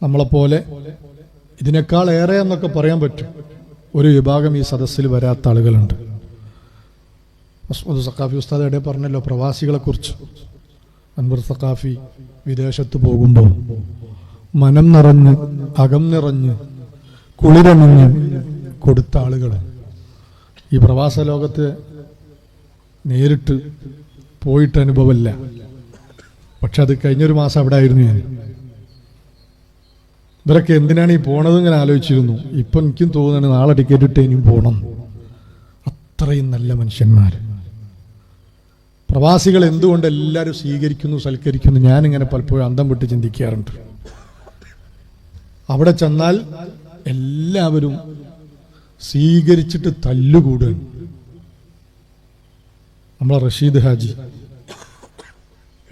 നമ്മളെപ്പോലെ ഇതിനേക്കാൾ ഏറെ എന്നൊക്കെ പറയാൻ പറ്റും ഒരു വിഭാഗം ഈ സദസ്സിൽ വരാത്ത ആളുകളുണ്ട്. സഖാഫി ഉസ്താദ് ഇടയിൽ പറഞ്ഞല്ലോ പ്രവാസികളെ കുറിച്ച്. അൻവർ സഖാഫി വിദേശത്ത് പോകുമ്പോൾ മനം നിറഞ്ഞ് അകം നിറഞ്ഞ് കുളിരണിഞ്ഞ് കൊടുത്ത ആളുകൾ ഈ പ്രവാസ ലോകത്ത് നേരിട്ട് പോയിട്ട് അനുഭവമില്ല. പക്ഷെ അത് കഴിഞ്ഞൊരു മാസം അവിടെ ആയിരുന്നു ഞാൻ. ഇവരൊക്കെ എന്തിനാണ് ഈ പോണത് ഇങ്ങനെ ആലോചിച്ചിരുന്നു. ഇപ്പം എനിക്കും തോന്നുന്നു നാളെ ടിക്കറ്റ് ഇട്ട് ഇനിയും പോകണം. അത്രയും നല്ല മനുഷ്യന്മാർ. പ്രവാസികൾ എന്തുകൊണ്ട് എല്ലാവരും സ്വീകരിക്കുന്നു സൽക്കരിക്കുന്നു ഞാനിങ്ങനെ പലപ്പോഴും അന്തം വിട്ട് ചിന്തിക്കാറുണ്ട്. അവിടെ ചെന്നാൽ എല്ലാവരും സ്വീകരിച്ചിട്ട് തല്ലുകൂടുകയാണ്. നമ്മളെ റഷീദ് ഹാജി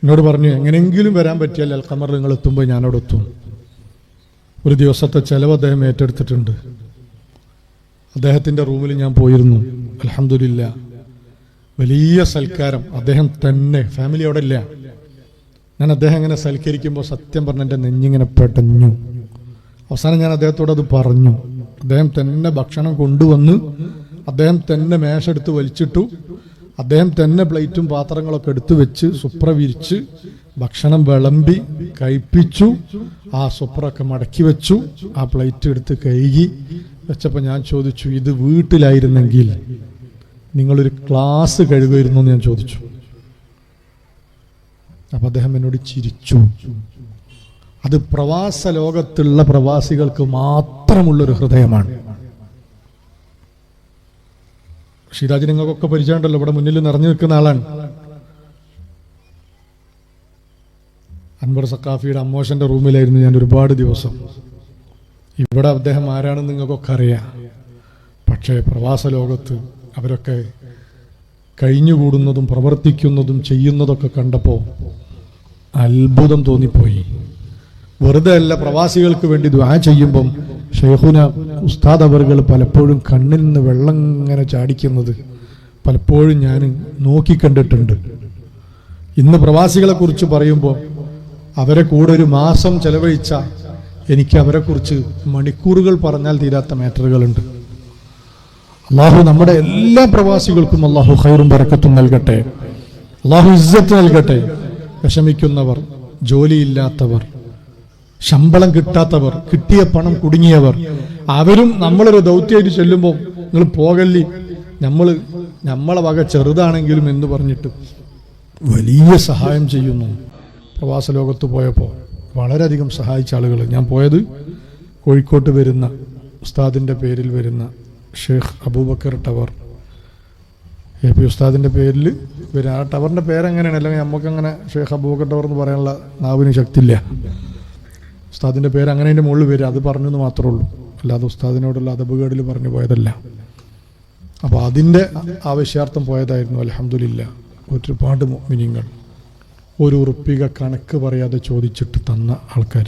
എന്നോട് പറഞ്ഞു, എങ്ങനെയെങ്കിലും വരാൻ പറ്റിയാൽ അൽഖമർ നിങ്ങൾ എത്തുമ്പോൾ ഞാനവിടെ എത്തും. ഒരു ദിവസത്തെ ചെലവ് അദ്ദേഹം ഏറ്റെടുത്തിട്ടുണ്ട്. അദ്ദേഹത്തിൻ്റെ റൂമിൽ ഞാൻ പോയിരുന്നു. അൽഹംദുലില്ലാ വലിയ സൽക്കാരം. അദ്ദേഹം തന്നെ, ഫാമിലി അവിടെ ഇല്ല. ഞാൻ അദ്ദേഹം ഇങ്ങനെ സൽക്കരിക്കുമ്പോൾ സത്യം പറഞ്ഞ എൻ്റെ നെഞ്ഞിങ്ങനെ പെട്ടഞ്ഞു. അവസാനം ഞാൻ അദ്ദേഹത്തോട് അത് പറഞ്ഞു. അദ്ദേഹം തന്നെ ഭക്ഷണം കൊണ്ടുവന്ന് അദ്ദേഹം തന്നെ മേശെടുത്ത് വലിച്ചിട്ടു. അദ്ദേഹം തന്നെ പ്ലേറ്റും പാത്രങ്ങളൊക്കെ എടുത്തു വെച്ച് സുപ്ര വിരിച്ച് ഭക്ഷണം വിളമ്പി കഴിപ്പിച്ചു. ആ സുപ്രൊക്കെ മടക്കി വെച്ചു. ആ പ്ലേറ്റ് എടുത്ത് കഴുകി വെച്ചപ്പോൾ ഞാൻ ചോദിച്ചു, ഇത് വീട്ടിലായിരുന്നെങ്കിൽ നിങ്ങളൊരു ക്ലാസ് കഴുകുമായിരുന്നു എന്ന് ഞാൻ ചോദിച്ചു. അപ്പൊ അദ്ദേഹം എന്നോട് ചിരിച്ചു. അത് പ്രവാസ ലോകത്തുള്ള പ്രവാസികൾക്ക് മാത്രമുള്ളൊരു ഹൃദയമാണ്. ഷിരാജ് നിങ്ങൾക്കൊക്കെ പരിചയമുണ്ടല്ലോ, ഇവിടെ മുന്നിൽ നിറഞ്ഞു നിൽക്കുന്ന ആളാണ്. അൻവർ സഖാഫിയുടെ അമ്മോശന്റെ റൂമിലായിരുന്നു ഞാൻ ഒരുപാട് ദിവസം. ഇവിടെ അദ്ദേഹം ആരാണെന്ന് നിങ്ങൾക്കൊക്കെ അറിയാം. പക്ഷേ പ്രവാസ ലോകത്ത് അവരൊക്കെ കഴിഞ്ഞുകൂടുന്നതും പ്രവർത്തിക്കുന്നതും ചെയ്യുന്നതൊക്കെ കണ്ടപ്പോൾ അത്ഭുതം തോന്നിപ്പോയി. വെറുതെ അല്ല, പ്രവാസികൾക്ക് വേണ്ടി ദുആ ചെയ്യുമ്പം ഷെയ്ഖുന ഉസ്താദ് അവർകൾ പലപ്പോഴും കണ്ണിൽ നിന്ന് വെള്ളം ഇങ്ങനെ ചാടിക്കുന്നത് പലപ്പോഴും ഞാൻ നോക്കിക്കണ്ടിട്ടുണ്ട്. ഇന്ന് പ്രവാസികളെ കുറിച്ച് പറയുമ്പോൾ അവരെ കൂടെ ഒരു മാസം ചെലവഴിച്ച എനിക്ക് അവരെക്കുറിച്ച് മണിക്കൂറുകൾ പറഞ്ഞാൽ തീരാത്ത മാറ്ററുകളുണ്ട്. അള്ളാഹു നമ്മുടെ എല്ലാ പ്രവാസികൾക്കും അള്ളാഹു ഖൈറും ബറക്കത്തും നൽകട്ടെ. അള്ളാഹു ഇസ്സത്ത് നൽകട്ടെ. വിഷമിക്കുന്നവർ, ജോലിയില്ലാത്തവർ, ശമ്പളം കിട്ടാത്തവർ, കിട്ടിയ പണം കുടുങ്ങിയവർ, അവരും നമ്മളൊരു ദൗത്യമായിട്ട് ചെല്ലുമ്പോൾ നിങ്ങൾ പോകല്ലി, നമ്മളെ വക ചെറുതാണെങ്കിലും എന്ന് പറഞ്ഞിട്ട് വലിയ സഹായം ചെയ്യുന്നു. പ്രവാസ ലോകത്ത് പോയപ്പോൾ വളരെയധികം സഹായിച്ച ആളുകൾ. ഞാൻ പോയത് കോഴിക്കോട്ട് വരുന്ന ഉസ്താദിൻ്റെ പേരിൽ വരുന്ന Sheikh Abubakar tower, A P ഉസ്താദിൻ്റെ പേരിൽ വരും. ആ ടവറിൻ്റെ പേരെങ്ങനെയാണ്, അല്ലെങ്കിൽ നമുക്കങ്ങനെ ഷെയ്ഖ് അബൂബക്കർ ടവർ എന്ന് പറയാനുള്ള നാവിന് ശക്തിയില്ല. ഉസ്താദിൻ്റെ പേര് അങ്ങനെ അതിൻ്റെ മുകളിൽ വരും, അത് പറഞ്ഞെന്ന് മാത്രമേ ഉള്ളൂ. അല്ലാതെ ഉസ്താദിനോടുള്ള അദബുകേടിൽ പറഞ്ഞു പോയതല്ല. അപ്പോൾ അതിൻ്റെ ആവശ്യാർത്ഥം പോയതായിരുന്നു. അൽഹംദുലില്ലാ ഒരുപാട് മുഅ്മിനീങ്ങൾ ഒരു ഉറുപ്പിക കണക്ക് പറയാതെ ചോദിച്ചിട്ട് തന്ന ആൾക്കാർ.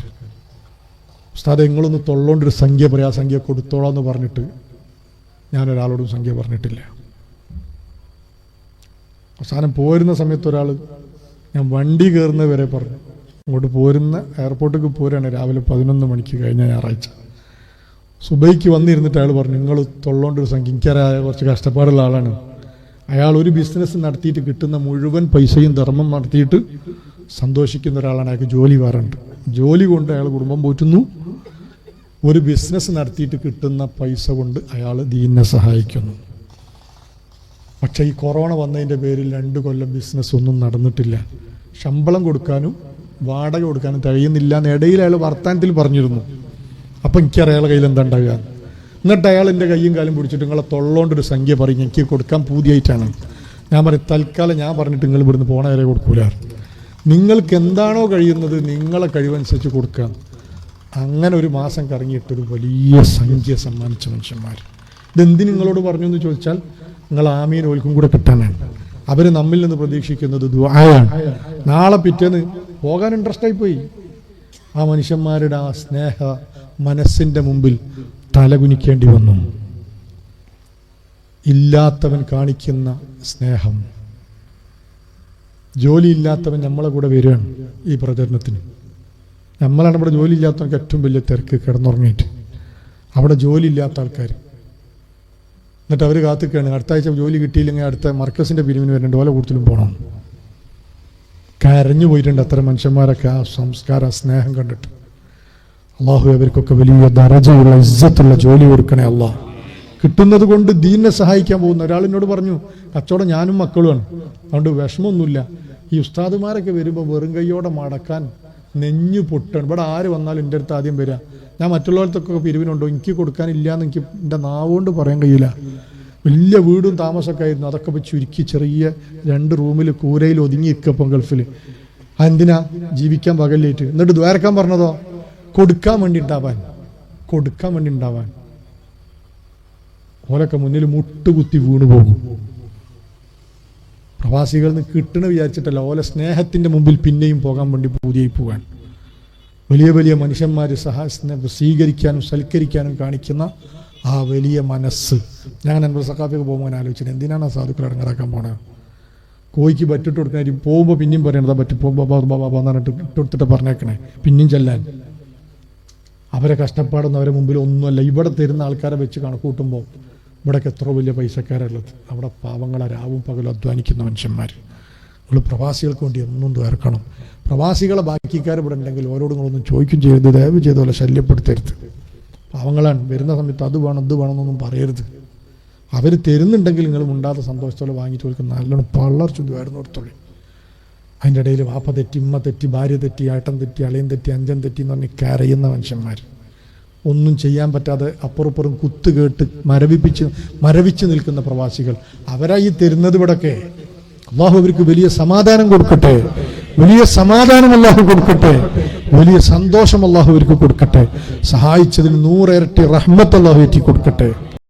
ഉസ്താദ് നിങ്ങളൊന്ന് തൊള്ളോണ്ടൊരു സംഖ്യ പറയാം, ആ സംഖ്യ കൊടുത്തോളാന്ന് പറഞ്ഞിട്ട് ഞാനൊരാളോടും സംഖ്യ പറഞ്ഞിട്ടില്ല. അവസാനം പോരുന്ന സമയത്ത് ഒരാൾ, ഞാൻ വണ്ടി കയറുന്നത് വരെ പറഞ്ഞു, അങ്ങോട്ട് പോരുന്ന എയർപോർട്ടിലേക്ക് പോരുകയാണ് രാവിലെ 11 മണിക്ക് കഴിഞ്ഞ ഞായറാഴ്ച. സുബൈക്ക് വന്നിരുന്നിട്ട് അയാൾ പറഞ്ഞു, നിങ്ങൾ തൊള്ളോണ്ടൊരു സംഖ്യ, എനിക്കറിയാതെ കുറച്ച് കഷ്ടപ്പാടുള്ള ആളാണ്. അയാൾ ഒരു ബിസിനസ് നടത്തിയിട്ട് കിട്ടുന്ന മുഴുവൻ പൈസയും ധർമ്മം നടത്തിയിട്ട് സന്തോഷിക്കുന്ന ഒരാളാണ്. അയാൾക്ക് ജോലി വേറുണ്ട്. ജോലി കൊണ്ട് അയാൾ കുടുംബം പോറ്റുന്നു. ഒരു ബിസിനസ് നടത്തിയിട്ട് കിട്ടുന്ന പൈസ കൊണ്ട് അയാൾ ദീനിനെ സഹായിക്കുന്നു. പക്ഷേ ഈ കൊറോണ വന്നതിൻ്റെ പേരിൽ 2 കൊല്ലം ബിസിനസ് ഒന്നും നടന്നിട്ടില്ല. ശമ്പളം കൊടുക്കാനും വാടക കൊടുക്കാനും കഴിയുന്നില്ല എന്ന് ഇടയിൽ അയാൾ വർത്താനത്തിൽ പറഞ്ഞിരുന്നു. അപ്പം എനിക്കറിയാം അയാളുടെ കയ്യിൽ എന്താ ഉണ്ടാകുക. എന്നിട്ട് അയാൾ എൻ്റെ കയ്യും കാലും പിടിച്ചിട്ട് നിങ്ങളെ തൊള്ളോണ്ടൊരു സംഖ്യ പറയും, എനിക്ക് കൊടുക്കാൻ പൂതിയായിട്ടാണ്. ഞാൻ പറയും, തൽക്കാലം ഞാൻ പറഞ്ഞിട്ട് നിങ്ങൾ ഇവിടുന്ന് പോണ വരെ കൊടുക്കൂല. നിങ്ങൾക്ക് എന്താണോ കഴിയുന്നത് നിങ്ങളെ കഴിവനുസരിച്ച് കൊടുക്കുക. അങ്ങനെ ഒരു മാസം കറങ്ങിയിട്ടൊരു വലിയ സംഖ്യ സമ്മാനിച്ച മനുഷ്യന്മാർ. ഇതെന്തിന് നിങ്ങളോട് പറഞ്ഞു എന്ന് ചോദിച്ചാൽ, നിങ്ങൾ ആമീൻ ഓൽക്കും കൂടെ കിട്ടാനാണ്. അവർ നമ്മിൽ നിന്ന് പ്രതീക്ഷിക്കുന്നത് ദുആയാണ്. നാളെ പിറ്റേന്ന് പോകാൻ ഇൻട്രസ്റ്റായി പോയി. ആ മനുഷ്യന്മാരുടെ ആ സ്നേഹ മനസ്സിൻ്റെ മുമ്പിൽ തലകുനിക്കേണ്ടി വന്നു. ഇല്ലാത്തവൻ കാണിക്കുന്ന സ്നേഹം. ജോലിയില്ലാത്തവൻ നമ്മളെ കൂടെ വരികയാണ് ഈ പ്രചരണത്തിന്. നമ്മളാണ് ഇവിടെ ജോലി ഇല്ലാത്തവർക്ക് ഏറ്റവും വലിയ തിരക്ക്, കിടന്നുറങ്ങിയിട്ട്. അവിടെ ജോലി ഇല്ലാത്ത ആൾക്കാർ എന്നിട്ട് അവർ കാത്തിക്കാണ് അടുത്ത ആഴ്ച ജോലി കിട്ടിയില്ലെങ്കിൽ അടുത്ത മർക്കസിൻ്റെ പിരിവിന് വരേണ്ട ഓല കൂടുതലും പോകണം. കരഞ്ഞു പോയിട്ടുണ്ട് അത്തരം മനുഷ്യന്മാരൊക്കെ ആ സംസ്കാരം, സ്നേഹം കണ്ടിട്ട്. അള്ളാഹു അവർക്കൊക്കെ വലിയ ദറജയുള്ള ഇസ്സത്തുള്ള ജോലി കൊടുക്കണേ അള്ളാഹ്. കിട്ടുന്നത് കൊണ്ട് ദീനിനെ സഹായിക്കാൻ പോകുന്ന ഒരാളിനോട് പറഞ്ഞു, കച്ചവടം ഞാനും മക്കളുമാണ്, അതുകൊണ്ട് വിഷമമൊന്നുമില്ല. ഈ ഉസ്താദുമാരൊക്കെ വരുമ്പോൾ വെറും കൈയോടെ മടക്കാൻ നെഞ്ഞു പൊട്ടാണ്. ഇവിടെ ആര് വന്നാലും എൻ്റെ അടുത്ത് ആദ്യം വരിക, ഞാൻ മറ്റുള്ളവർക്കൊക്കെ പിരിവിനുണ്ടോ, എനിക്ക് കൊടുക്കാനില്ല എന്ന് എനിക്ക് എൻ്റെ നാവുകൊണ്ട് പറയാൻ കഴിയില്ല. വലിയ വീടും താമസമൊക്കെ ആയിരുന്നു, അതൊക്കെ ഇപ്പോൾ ചുരുക്കി ചെറിയ 2 റൂമിൽ കൂരയിൽ ഒതുങ്ങിയിരിക്കപ്പം ഗൾഫിൽ. അതെന്തിനാ? ജീവിക്കാൻ പകലിലേറ്റ്. എന്നിട്ട് ദ്വാരക്കാൻ പറഞ്ഞതോ കൊടുക്കാൻ വേണ്ടി ഉണ്ടാവാൻ. ഓലൊക്കെ മുന്നിൽ മുട്ടുകുത്തി വീണു പോകും. പ്രവാസികളിൽ നിന്ന് കിട്ടണ വിചാരിച്ചിട്ടല്ല, ഓല സ്നേഹത്തിൻ്റെ മുമ്പിൽ പിന്നെയും പോകാൻ വേണ്ടി പൂതിയായി പോകാൻ. വലിയ വലിയ മനുഷ്യന്മാർ സ്വീകരിക്കാനും സൽക്കരിക്കാനും കാണിക്കുന്ന ആ വലിയ മനസ്സ്. ഞാൻ എൻ്റെ സക്കാഫിക്ക് പോകുമ്പോൾ ആലോചിച്ചത്, എന്തിനാണ് ആ സാധുക്കൾ ഇടങ്ങാറാക്കാൻ പോണത്? കോഴിക്ക് ബറ്റിട്ട് കൊടുക്കണ പോകുമ്പോൾ പിന്നെയും പറയണതാ ബറ്റി ബാബാ എന്ന് പറഞ്ഞിട്ട് ഇട്ടെടുത്തിട്ട് പറഞ്ഞേക്കണേ, പിന്നെയും ചെല്ലാൻ. അവരെ കഷ്ടപ്പാടൊന്നും അവരെ മുമ്പിൽ ഒന്നുമല്ല. ഇവിടെ തരുന്ന ആൾക്കാരെ വെച്ച് കണക്കൂട്ടുമ്പോൾ ഇവിടെയൊക്കെ എത്ര വലിയ പൈസക്കാരുള്ളത്. അവിടെ പാവങ്ങളെ രാവും പകലും അധ്വാനിക്കുന്ന മനുഷ്യന്മാർ. നിങ്ങൾ പ്രവാസികൾക്ക് വേണ്ടി ഒന്നും തീർക്കണം. പ്രവാസികളെ ബാക്കിക്കാർ ഇവിടെ ഉണ്ടെങ്കിൽ ഓരോട് നിങ്ങളൊന്നും ചോദിക്കും ചെയ്യരുത്, ദയവ് ചെയ്തോലെ ശല്യപ്പെടുത്തരുത്. പാവങ്ങളാണ്, വരുന്ന സമയത്ത് അത് വേണം ഇത് വേണമെന്നൊന്നും പറയരുത്. അവർ തരുന്നുണ്ടെങ്കിൽ നിങ്ങൾ മുണ്ടാത്ത സന്തോഷത്തോടെ വാങ്ങിയിട്ട് കൊടുക്കുന്ന നല്ലോണം പള്ളർച്ചു ദ്വാരുന്നോടത്തോളി. അതിൻ്റെ ഇടയിൽ വാപ്പ തെറ്റി, ഉമ്മ തെറ്റി, ഭാര്യ തെറ്റി, ഏട്ടൻ തെറ്റി, അളയൻ തെറ്റി, അഞ്ചൻ തെറ്റി എന്ന് പറഞ്ഞ് കരയുന്ന മനുഷ്യന്മാർ. ഒന്നും ചെയ്യാൻ പറ്റാതെ അപ്പുറപ്പുറം കുത്തുകേട്ട് മരവിച്ച് നിൽക്കുന്ന പ്രവാസികൾ. അവരായി തരുന്നത് ഇവിടൊക്കെ. അള്ളാഹു അവർക്ക് വലിയ സമാധാനം കൊടുക്കട്ടെ, വലിയ സമാധാനം അള്ളാഹു കൊടുക്കട്ടെ, വലിയ സന്തോഷം അള്ളാഹു അവർക്ക് കൊടുക്കട്ടെ. സഹായിച്ചതിന് 100 ഇരട്ടി റഹ്മത്ത് അള്ളാഹു ഏറ്റി കൊടുക്കട്ടെ.